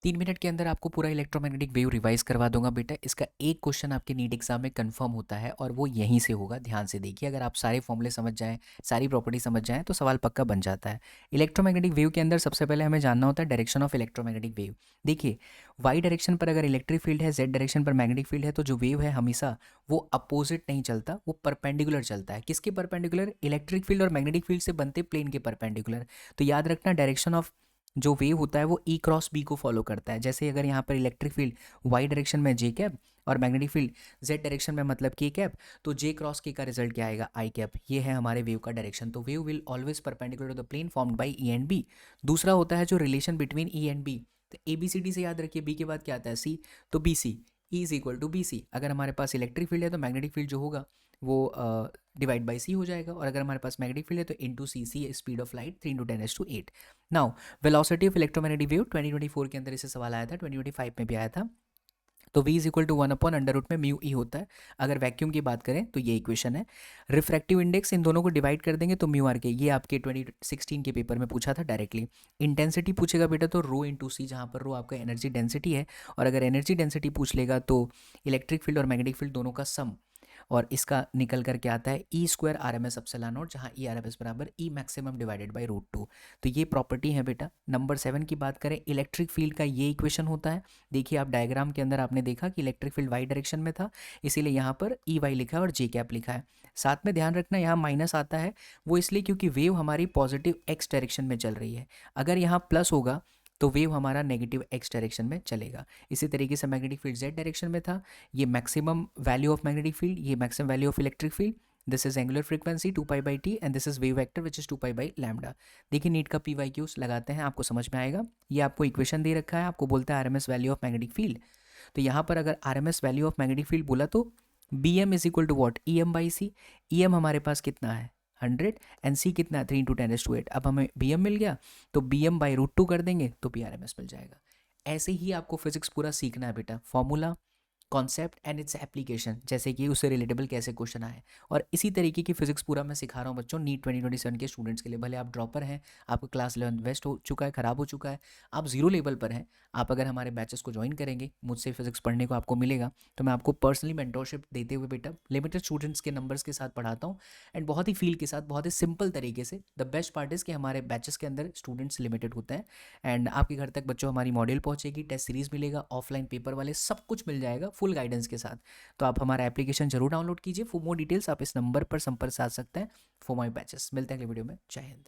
3 minute के अंदर आपको पूरा इलेक्ट्रोमैग्नेटिक वेव रिवाइज करवा दूंगा बेटा। इसका एक क्वेश्चन आपके नीट एग्जाम में कंफर्म होता है और वो यहीं से होगा। ध्यान से देखिए, अगर आप सारे फॉर्मूले समझ जाएं, सारी प्रॉपर्टी समझ जाएं तो सवाल पक्का बन जाता है। इलेक्ट्रोमैग्नेटिक वेव के अंदर सबसे पहले हमें जानना होता है डायरेक्शन ऑफ इलेक्ट्रोमैग्नेटिक वेव। देखिए, वाई डायरेक्शन पर अगर इलेक्ट्रिक फील्ड है, जेड डायरेक्शन पर मैग्नेटिक फील्ड है, तो जो वेव है हमेशा वो अपोजिट नहीं चलता, वो परपेंडिकुलर चलता है। किसके परपेंडिकुलर? इलेक्ट्रिक फील्ड और मैग्नेटिक फील्ड से बनते प्लेन के परपेंडिकुलर। तो याद रखना, डायरेक्शन ऑफ जो वेव होता है वो ई क्रॉस बी को फॉलो करता है। जैसे अगर यहाँ पर इलेक्ट्रिक फील्ड वाई डायरेक्शन में जे कैप और मैग्नेटिक फील्ड जेड डायरेक्शन में मतलब के कैप, तो जे क्रॉस के का रिजल्ट क्या आएगा? I cap. ये है हमारे वेव का डायरेक्शन। तो wave will always perpendicular to the plane formed by E and B. दूसरा होता है जो relation between E and B. तो ए बी सी डी से याद रखिए, बी के बाद क्या आता है? सी। तो B C E is equal to B C. अगर हमारे पास इलेक्ट्रिक फील्ड है तो मैग्नेटिक फील्ड जो होगा वो डिवाइड बाई सी हो जाएगा, और अगर हमारे पास मैग्नेटिक फील्ड है तो into C. C speed of light 3 × 10⁸ now velocity of electromagnetic wave 2024 के अंदर इसे सवाल आया था, 2025 में भी आया था। तो v इज इक्वल टू 1/√में म्यू ई होता है। अगर वैक्यूम की बात करें तो ये इक्वेशन है। रिफ्रैक्टिव इंडेक्स इन दोनों को डिवाइड कर देंगे तो म्यू आर के। ये आपके 2016 के पेपर में पूछा था डायरेक्टली। इंटेंसिटी पूछेगा बेटा तो रो इंटू सी, जहाँ पर रो आपका एनर्जी डेंसिटी है। और अगर एनर्जी डेंसिटी पूछ लेगा तो इलेक्ट्रिक फील्ड और मैग्नेटिक फील्ड दोनों का सम, और इसका निकल करके आता है E square R M S epsilon naught, जहाँ ई आर एम एस बराबर ई मैक्सिमम डिवाइडेड बाई √2। तो ये प्रॉपर्टी है बेटा। नंबर 7 की बात करें, इलेक्ट्रिक फील्ड का ये इक्वेशन होता है। देखिए, आप डायग्राम के अंदर आपने देखा कि इलेक्ट्रिक फील्ड वाई डायरेक्शन में था, इसीलिए यहाँ पर ई वाई लिखा है और जे कैप लिखा है। साथ में ध्यान रखना, यहाँ माइनस आता है, वो इसलिए क्योंकि वेव हमारी पॉजिटिव एक्स डायरेक्शन में चल रही है। अगर यहाँ प्लस होगा तो वेव हमारा नेगेटिव एक्स डायरेक्शन में चलेगा। इसी तरीके से मैग्नेटिक फील्ड जेड डायरेक्शन में था। ये maximum value of magnetic field, ये maximum value of electric field. This is angular frequency 2π/t and this is wave vector which is 2π/λ। देखिए, नीट का पी वाई क्यूज लगाते हैं, आपको समझ में आएगा। ये आपको इक्वेशन दे रखा है, आपको बोलता है RMS value of magnetic field. तो यहाँ पर अगर RMS value of magnetic field बोला तो B M is equal to what? E M by C. E M हमारे पास कितना है? 100। एंड सी कितना है? 3 × 10⁸। अब हमें बी एम मिल गया तो बी एम बाई √2 कर देंगे तो पी आर एम एस मिल जाएगा। ऐसे ही आपको फिजिक्स पूरा सीखना है बेटा। Formula, concept and its application, जैसे कि उससे रिलेटेबल कैसे क्वेश्चन आए। और इसी तरीके की फिजिक्स पूरा मैं सिखा रहा हूँ बच्चों नीट 2027 के स्टूडेंट्स के लिए। भले आप ड्रॉपर हैं, आपका क्लास 11 वेस्ट हो चुका है, ख़राब हो चुका है, आप जीरो लेवल पर हैं, आप अगर हमारे बैचेस को ज्वाइन करेंगे, मुझसे फिजिक्स पढ़ने को आपको मिलेगा, तो मैं आपको पर्सनली मेंटोरशिप देते हुए बेटा लिमिटेड स्टूडेंट्स के नंबर्स के साथ पढ़ाता हूँ, एंड बहुत ही फील के साथ, बहुत ही सिंपल तरीके से। द बेस्ट पार्ट इज़ कि हमारे बैचेस के अंदर स्टूडेंट्स लिमिटेड होते हैं, एंड आपके घर तक बच्चों हमारी मॉड्यूल पहुँचेगी, टेस्ट सीरीज़ मिलेगा, ऑफलाइन पेपर वाले सब कुछ मिल जाएगा फुल गाइडेंस के साथ। तो आप हमारा एप्लीकेशन जरूर डाउनलोड कीजिए। फॉर मोर डिटेल्स आप इस नंबर पर संपर्क साध सकते हैं फॉर माई बैचेस। मिलते हैं अगले वीडियो में। जय हिंद।